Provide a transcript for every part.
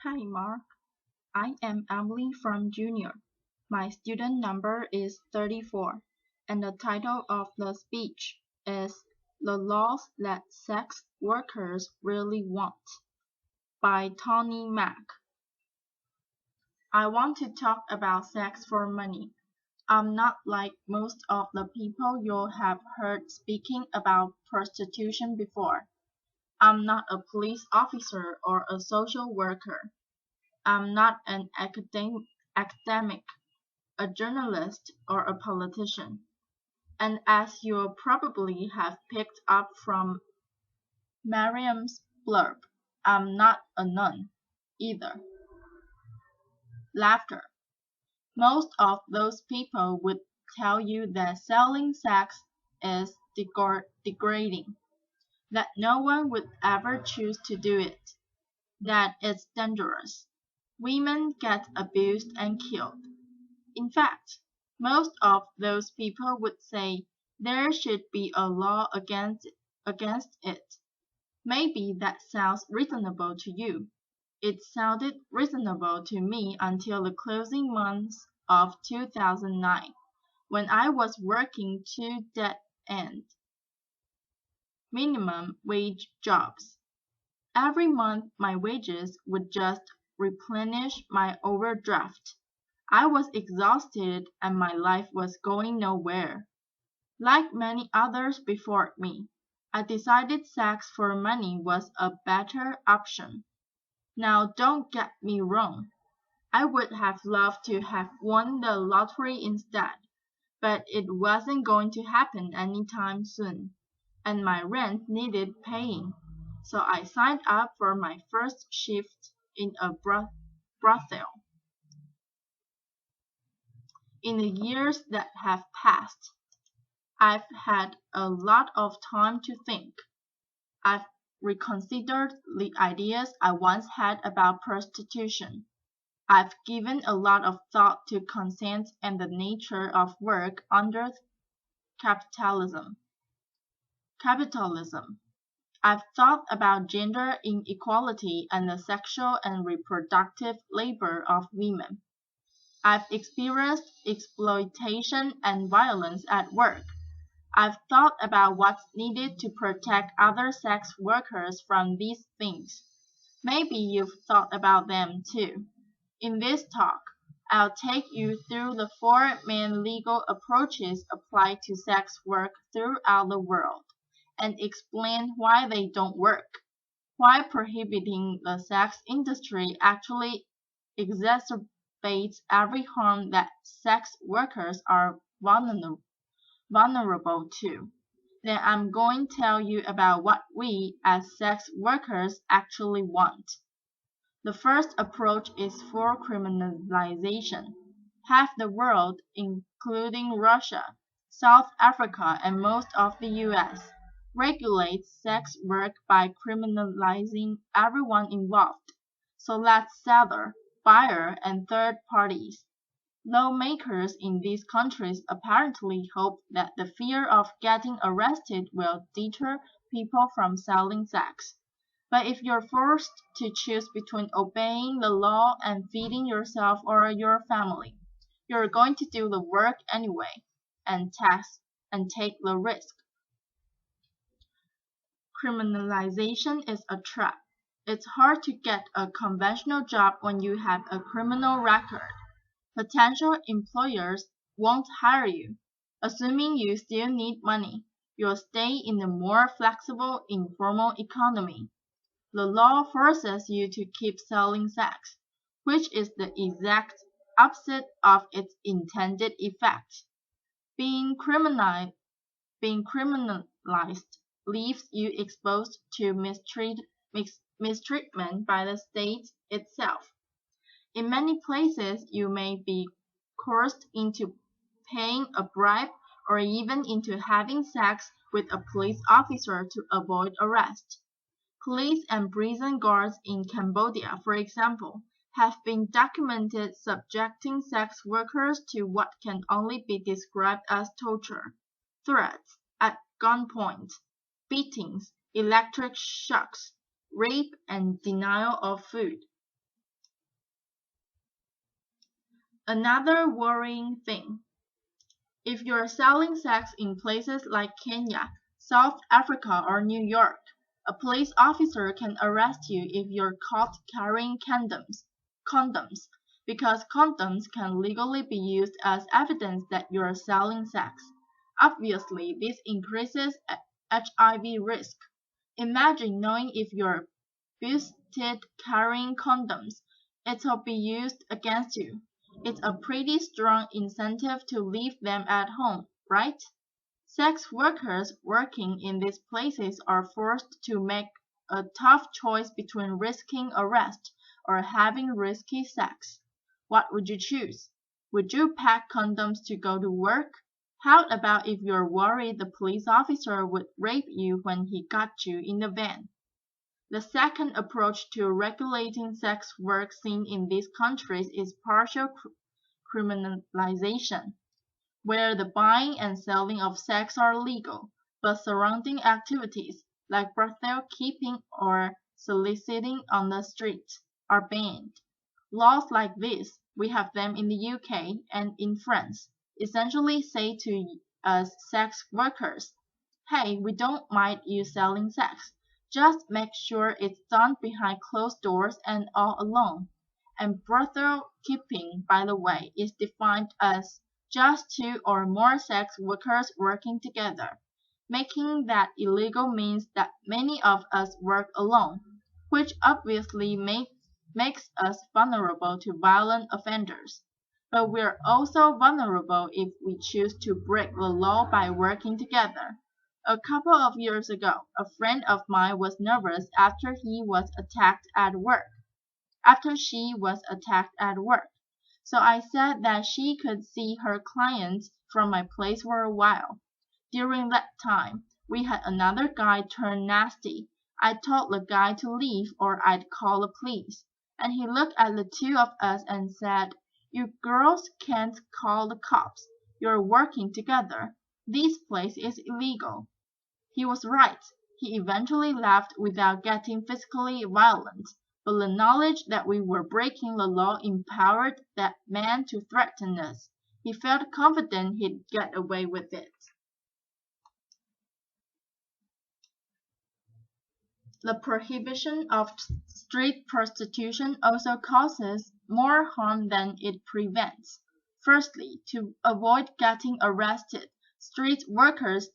Hi Mark, I am Emily from Junior. My student number is 34, and the title of the speech is The Laws That Sex Workers Really Want by Toni Mack. I want to talk about sex for money. I'm not like most of the people you'll have heard speaking about prostitution before. I'm not a police officer or a social worker. I'm not an academic, a journalist, or a politician. And as you'll probably have picked up from Miriam's blurb, I'm not a nun either. Laughter. Most of those people would tell you that selling sex is degrading, that no one would ever choose to do it, that it's dangerous. Women get abused and killed. In fact, most of those people would say there should be a law against it. Maybe that sounds reasonable to you. It sounded reasonable to me until the closing months of 2009, when I was working two dead-end minimum wage jobs. Every month my wages would just replenish my overdraft. I was exhausted and my life was going nowhere. Like many others before me, I decided sex for money was a better option. Now don't get me wrong. I would have loved to have won the lottery instead, but it wasn't going to happen anytime soon, and my rent needed paying. So I signed up for my first shift in a brothel. In the years that have passed, I've had a lot of time to think. I've reconsidered the ideas I once had about prostitution. I've given a lot of thought to consent and the nature of work under capitalism. Capitalism. I've thought about gender inequality and the sexual and reproductive labor of women. I've experienced exploitation and violence at work. I've thought about what's needed to protect other sex workers from these things. Maybe you've thought about them too. In this talk, I'll take you through the four main legal approaches applied to sex work throughout the world and explain why they don't work, why prohibiting the sex industry actually exacerbates every harm that sex workers are vulnerable to. Then I'm going to tell you about what we as sex workers actually want. The first approach is for criminalization. Half the world, including Russia, South Africa, and most of the US, regulates sex work by criminalizing everyone involved. So that's seller, buyer, and third parties. Lawmakers in these countries apparently hope that the fear of getting arrested will deter people from selling sex. But if you're forced to choose between obeying the law and feeding yourself or your family, you're going to do the work anyway and take the risk. Criminalization is a trap. It's hard to get a conventional job when you have a criminal record. Potential employers won't hire you. Assuming you still need money, you'll stay in the more flexible informal economy. The law forces you to keep selling sex, which is the exact opposite of its intended effect. Being criminalized leaves you exposed to mistreatment by the state itself. In many places, you may be coerced into paying a bribe or even into having sex with a police officer to avoid arrest. Police and prison guards in Cambodia, for example, have been documented subjecting sex workers to what can only be described as torture, threats at gunpoint, beatings, electric shocks, rape, and denial of food. Another worrying thing: if you're selling sex in places like Kenya, South Africa, or New York, a police officer can arrest you if you're caught carrying condoms, because condoms can legally be used as evidence that you're selling sex. Obviously, this increases HIV risk. Imagine knowing if you're busted carrying condoms, it'll be used against you. It's a pretty strong incentive to leave them at home, right? Sex workers working in these places are forced to make a tough choice between risking arrest or having risky sex. What would you choose? Would you pack condoms to go to work? How about if you're worried the police officer would rape you when he got you in the van? The second approach to regulating sex work seen in these countries is partial criminalization, where the buying and selling of sex are legal, but surrounding activities, like brothel keeping or soliciting on the streets, are banned. Laws like this, we have them in the UK and in France, essentially say to us sex workers, hey, we don't mind you selling sex. Just make sure it's done behind closed doors and all alone. And brothel keeping, by the way, is defined as just two or more sex workers working together, making that illegal means that many of us work alone, which obviously makes us vulnerable to violent offenders. But we're also vulnerable if we choose to break the law by working together. A couple of years ago, a friend of mine was nervous after she was attacked at work. So I said that she could see her clients from my place for a while. During that time, we had another guy turn nasty. I told the guy to leave or I'd call the police. And he looked at the two of us and said, you girls can't call the cops. You're working together. This place is illegal. He was right. He eventually left without getting physically violent, but the knowledge that we were breaking the law empowered that man to threaten us. He felt confident he'd get away with it. The prohibition of street prostitution also causes more harm than it prevents. Firstly, to avoid getting arrested, street workers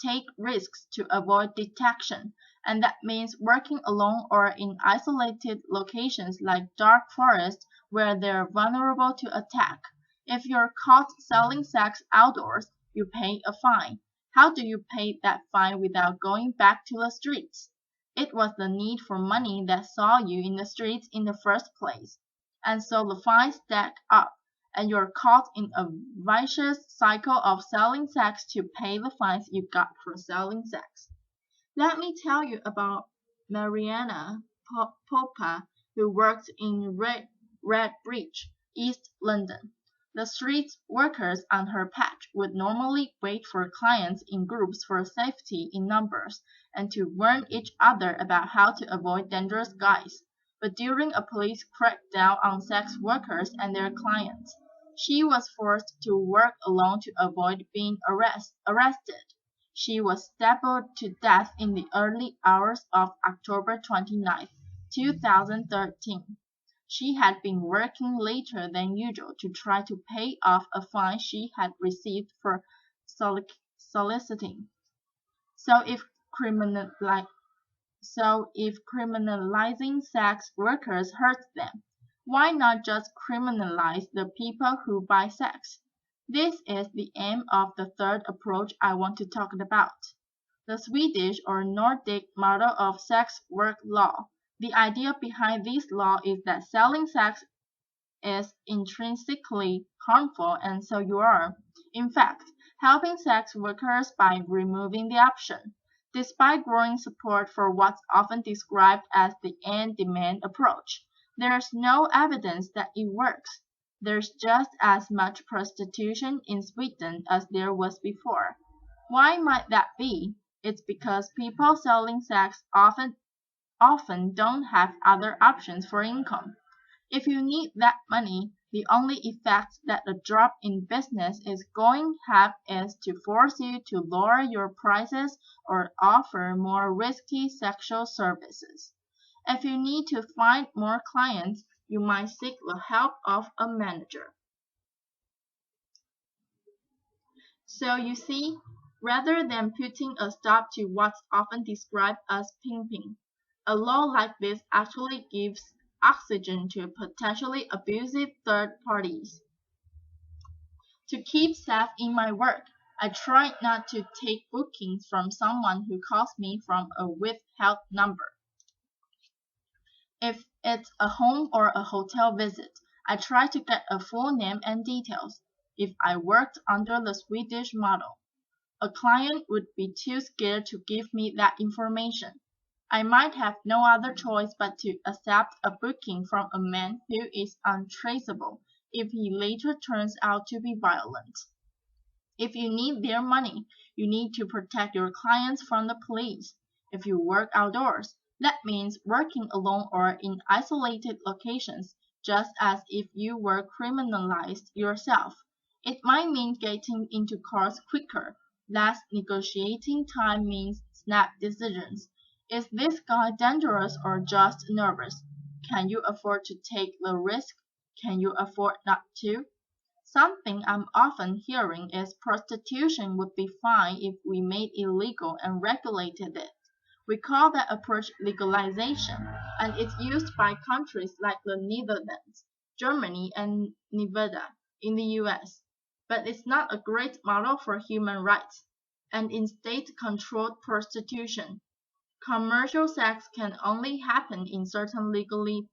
take risks to avoid detection, and that means working alone or in isolated locations like dark forests where they're vulnerable to attack. If you're caught selling sex outdoors, you pay a fine. How do you pay that fine without going back to the streets? It was the need for money that saw you in the streets in the first place. And so the fines stack up, and you're caught in a vicious cycle of selling sex to pay the fines you got for selling sex. Let me tell you about Mariana Popa, who worked in Redbridge, East London. The street workers on her patch would normally wait for clients in groups for safety in numbers and to warn each other about how to avoid dangerous guys. But during a police crackdown on sex workers and their clients, she was forced to work alone to avoid being arrested. She was stabbed to death in the early hours of October 29, 2013. She had been working later than usual to try to pay off a fine she had received for soliciting. So if criminalizing sex workers hurts them, why not just criminalize the people who buy sex? This is the aim of the third approach I want to talk about. The Swedish or Nordic model of sex work law. The idea behind this law is that selling sex is intrinsically harmful and so you are, in fact, helping sex workers by removing the option. Despite growing support for what's often described as the end demand approach, there's no evidence that it works. There's just as much prostitution in Sweden as there was before. Why might that be? It's because people selling sex often don't have other options for income. If you need that money, The only effect that a drop in business is going to have is to force you to lower your prices or offer more risky sexual services. If you need to find more clients, you might seek the help of a manager. So you see, rather than putting a stop to what's often described as pimping, a law like this actually gives oxygen to potentially abusive third parties. To keep safe in my work, I try not to take bookings from someone who calls me from a withheld number. If it's a home or a hotel visit, I try to get a full name and details. If I worked under the Swedish model, a client would be too scared to give me that information. I might have no other choice but to accept a booking from a man who is untraceable if he later turns out to be violent. If you need their money, you need to protect your clients from the police. If you work outdoors, that means working alone or in isolated locations, just as if you were criminalized yourself. It might mean getting into cars quicker. Less negotiating time means snap decisions. Is this guy dangerous or just nervous? Can you afford to take the risk? Can you afford not to? Something I'm often hearing is prostitution would be fine if we made it illegal and regulated it. We call that approach legalization, and it's used by countries like the Netherlands, Germany, and Nevada in the US. But it's not a great model for human rights. And in state-controlled prostitution, commercial sex can only happen in certain legally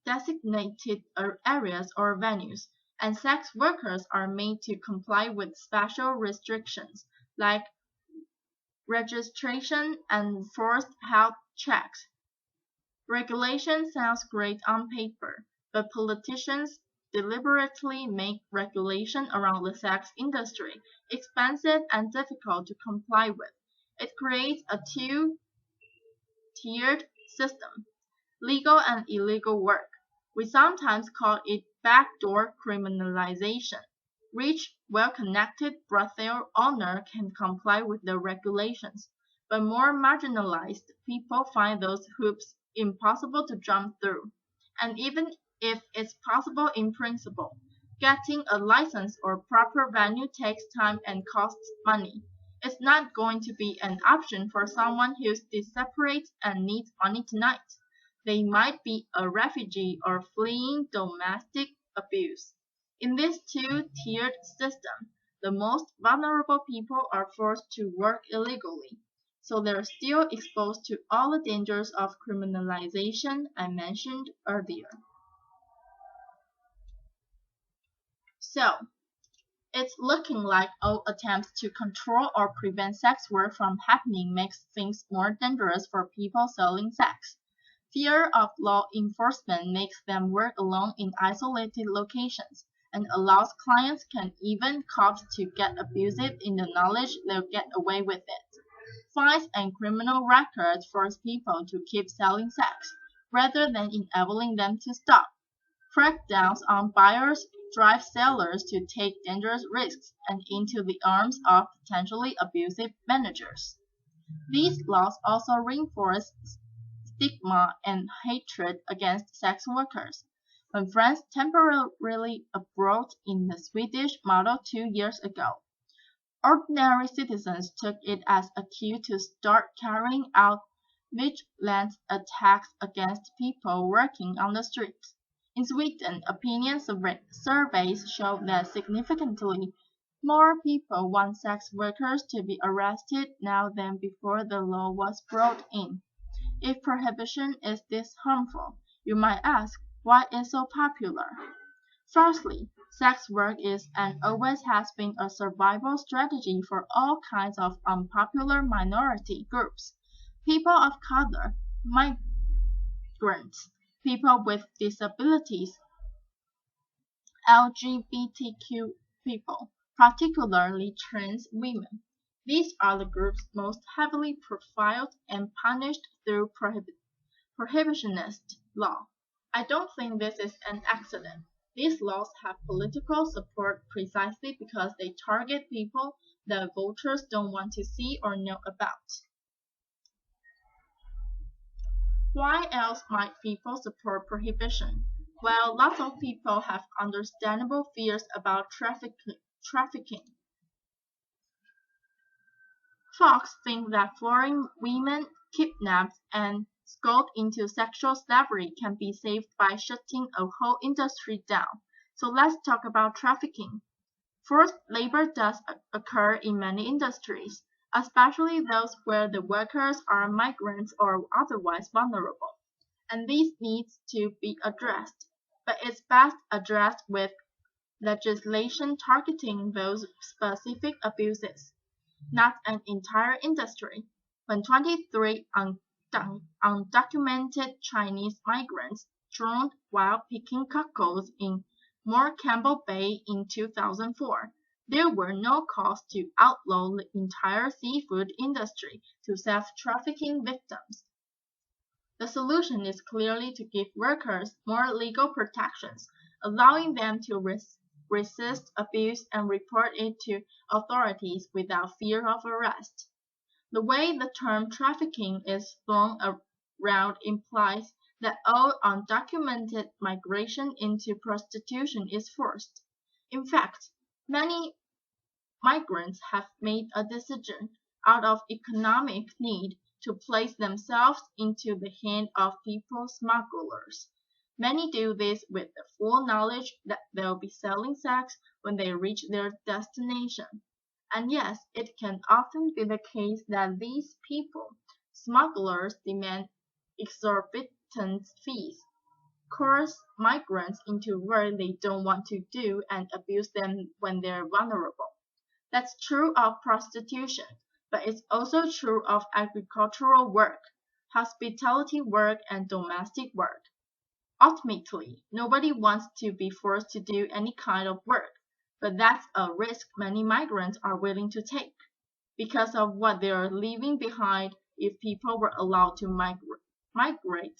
designated areas or venues, and sex workers are made to comply with special restrictions like registration and forced health checks. Regulation sounds great on paper, but politicians deliberately make regulation around the sex industry expensive and difficult to comply with. It creates a two-tiered system, legal and illegal work. We sometimes call it backdoor criminalization. Rich, well-connected brothel owner can comply with the regulations, but more marginalized people find those hoops impossible to jump through. And even if it's possible in principle, getting a license or proper venue takes time and costs money. It's not going to be an option for someone who's desperate and needs money tonight. They might be a refugee or fleeing domestic abuse. In this two-tiered system, the most vulnerable people are forced to work illegally, so they're still exposed to all the dangers of criminalization I mentioned earlier. So, it's looking like all attempts to control or prevent sex work from happening makes things more dangerous for people selling sex. Fear of law enforcement makes them work alone in isolated locations and allows clients and even cops to get abusive in the knowledge they'll get away with it. Fines and criminal records force people to keep selling sex, rather than enabling them to stop. Crackdowns on buyers drive sellers to take dangerous risks and into the arms of potentially abusive managers. These laws also reinforce stigma and hatred against sex workers. When France temporarily abroad in the Swedish model 2 years ago, ordinary citizens took it as a cue to start carrying out vigilant attacks against people working on the streets. In Sweden, opinion surveys show that significantly more people want sex workers to be arrested now than before the law was brought in. If prohibition is this harmful, you might ask, why it's so popular? Firstly, sex work is and always has been a survival strategy for all kinds of unpopular minority groups. People of color, migrants, people with disabilities, LGBTQ people, particularly trans women. These are the groups most heavily profiled and punished through prohibitionist law. I don't think this is an accident. These laws have political support precisely because they target people that voters don't want to see or know about. Why else might people support prohibition? Well, lots of people have understandable fears about trafficking. Folks think that foreign women kidnapped and sold into sexual slavery can be saved by shutting a whole industry down. So let's talk about trafficking. Forced labor does occur in many industries, especially those where the workers are migrants or otherwise vulnerable, and this needs to be addressed. But it's best addressed with legislation targeting those specific abuses, not an entire industry. When 23 undocumented Chinese migrants drowned while picking cockles in Morecambe Bay in 2004, there were no calls to outlaw the entire seafood industry to save trafficking victims. The solution is clearly to give workers more legal protections, allowing them to resist abuse and report it to authorities without fear of arrest. The way the term trafficking is thrown around implies that all undocumented migration into prostitution is forced. In fact, many migrants have made a decision out of economic need to place themselves into the hand of people smugglers. Many do this with the full knowledge that they'll be selling sex when they reach their destination. And yes, it can often be the case that these people, smugglers, demand exorbitant fees, coerce migrants into work they don't want to do, and abuse them when they're vulnerable. That's true of prostitution, but it's also true of agricultural work, hospitality work, and domestic work. Ultimately, nobody wants to be forced to do any kind of work, but that's a risk many migrants are willing to take. Because of what they are leaving behind, if people were allowed to migrate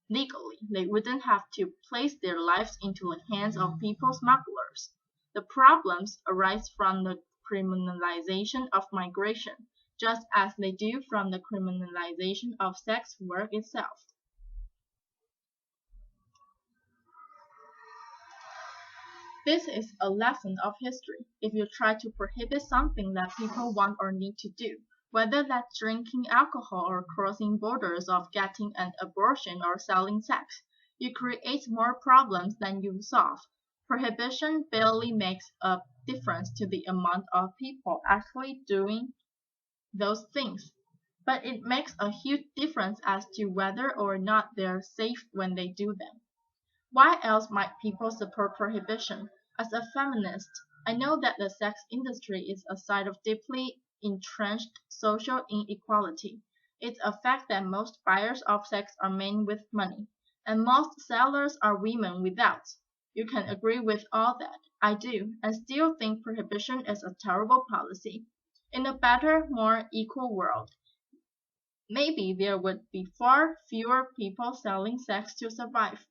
legally, they wouldn't have to place their lives into the hands of people smugglers. The problems arise from the criminalization of migration, just as they do from the criminalization of sex work itself. This is a lesson of history. If you try to prohibit something that people want or need to do, whether that's drinking alcohol or crossing borders of getting an abortion or selling sex, you create more problems than you solve. Prohibition barely makes a difference to the amount of people actually doing those things, but it makes a huge difference as to whether or not they're safe when they do them. Why else might people support prohibition? As a feminist, I know that the sex industry is a site of deeply entrenched social inequality. It's a fact that most buyers of sex are men with money, and most sellers are women without. You can agree with all that. I do, and still think prohibition is a terrible policy. In a better, more equal world, maybe there would be far fewer people selling sex to survive.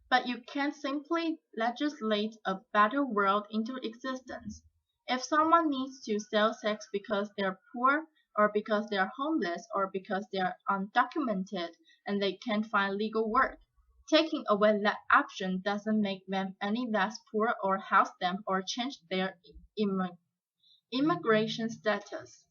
But you can't simply legislate a better world into existence. If someone needs to sell sex because they're poor, or because they're homeless, or because they're undocumented and they can't find legal work, taking away that option doesn't make them any less poor or house them or change their immigration status.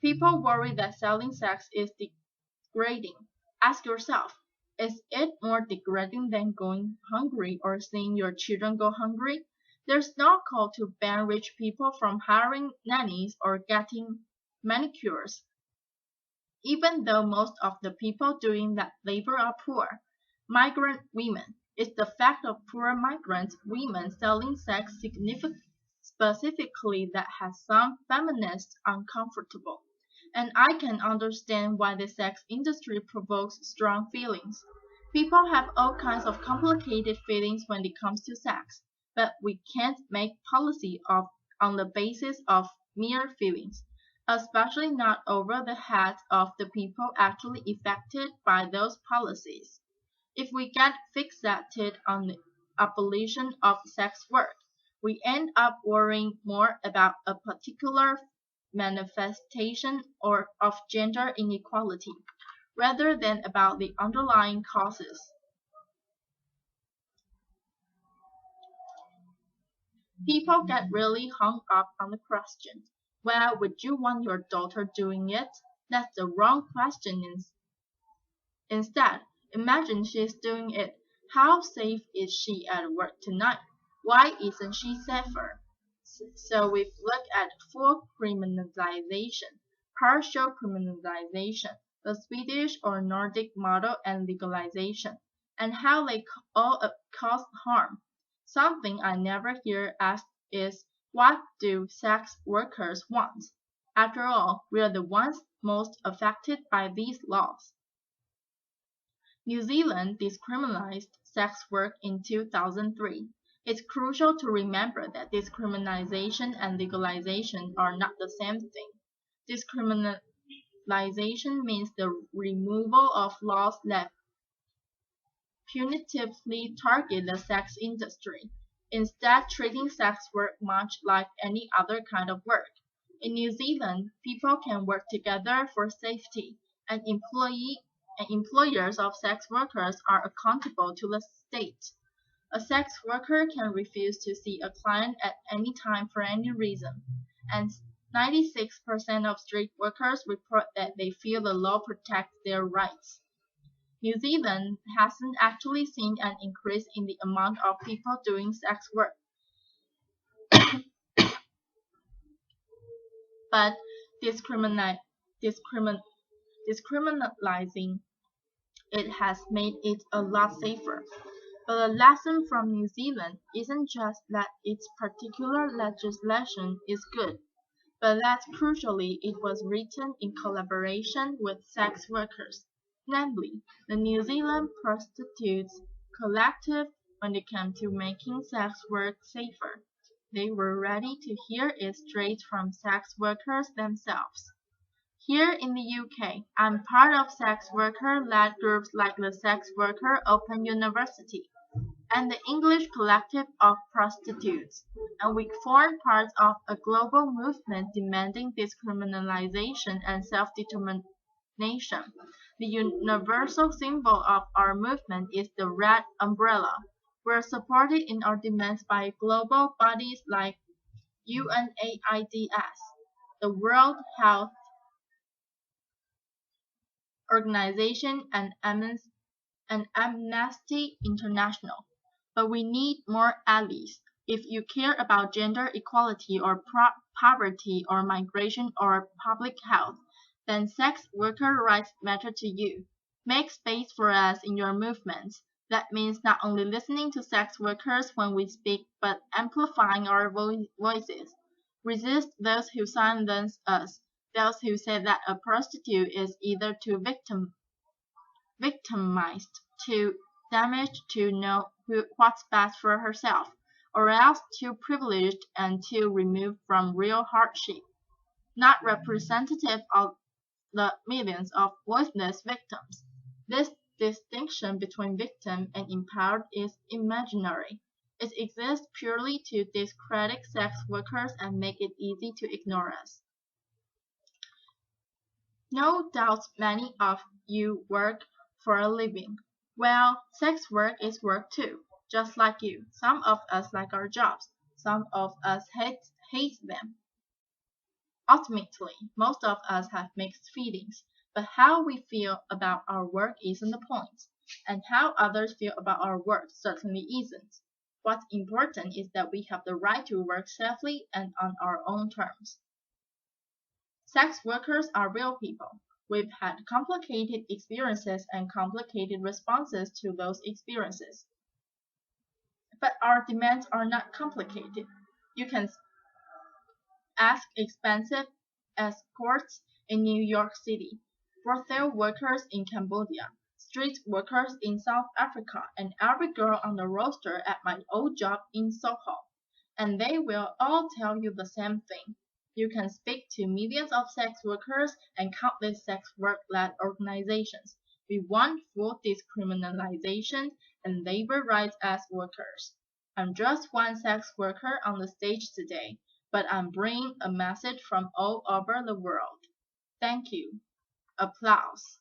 People worry that selling sex is degrading. Ask yourself, is it more degrading than going hungry or seeing your children go hungry? There's no call to ban rich people from hiring nannies or getting manicures, even though most of the people doing that labor are poor. Migrant women. It's the fact of poor migrant women selling sex specifically that has some feminists uncomfortable. And I can understand why the sex industry provokes strong feelings. People have all kinds of complicated feelings when it comes to sex, but we can't make policy on the basis of mere feelings. especially not over the heads of the people actually affected by those policies. If we get fixated on the abolition of sex work, we end up worrying more about a particular manifestation or of gender inequality rather than about the underlying causes. People get really hung up on the question, well, would you want your daughter doing it? That's the wrong question. Instead, imagine she's doing it. How safe is she at work tonight? Why isn't she safer? So we've looked at full criminalization, partial criminalization, the Swedish or Nordic model and legalization, and how they all cause harm. Something I never hear asked is, what do sex workers want? After all, we are the ones most affected by these laws. New Zealand decriminalized sex work in 2003. It's crucial to remember that decriminalization and legalization are not the same thing. Decriminalization means the removal of laws that punitively target the sex industry, instead treating sex work much like any other kind of work. In New Zealand, people can work together for safety, and employers of sex workers are accountable to the state. A sex worker can refuse to see a client at any time for any reason, and 96% of street workers report that they feel the law protects their rights. New Zealand hasn't actually seen an increase in the amount of people doing sex work, but discriminate, discrimin, discriminalizing it has made it a lot safer. But the lesson from New Zealand isn't just that its particular legislation is good, but that crucially it was written in collaboration with sex workers, namely the New Zealand Prostitutes Collective. When it came to making sex work safer, they were ready to hear it straight from sex workers themselves. Here in the UK, I'm part of sex worker-led groups like the Sex Worker Open University and the English Collective of Prostitutes, and we form part of a global movement demanding decriminalization and self-determination. The universal symbol of our movement is the red umbrella. We're supported in our demands by global bodies like UNAIDS, the World Health Organization, and Amnesty International. But we need more allies. If you care about gender equality or poverty or migration or public health, then sex worker rights matter to you. Make space for us in your movements. That means not only listening to sex workers when we speak, but amplifying our voices. Resist those who silence us, those who say that a prostitute is either too victimized, too damaged to know what's best for herself, or else too privileged and too removed from real hardship, not representative of the millions of voiceless victims. This distinction between victim and empowered is imaginary. It exists purely to discredit sex workers and make it easy to ignore us. No doubt many of you work for a living. Well, sex work is work too, just like you. Some of us like our jobs. Some of us hate them. Ultimately, most of us have mixed feelings, but how we feel about our work isn't the point, and how others feel about our work certainly isn't. What's important is that we have the right to work safely and on our own terms. Sex workers are real people. We've had complicated experiences and complicated responses to those experiences. But our demands are not complicated. You can ask expensive escorts in New York City, brothel workers in Cambodia, street workers in South Africa, and every girl on the roster at my old job in Soho, and they will all tell you the same thing. You can speak to millions of sex workers and countless sex work-led organizations. We want full decriminalization and labor rights as workers. I'm just one sex worker on the stage today, but I'm bringing a message from all over the world. Thank you. Applause.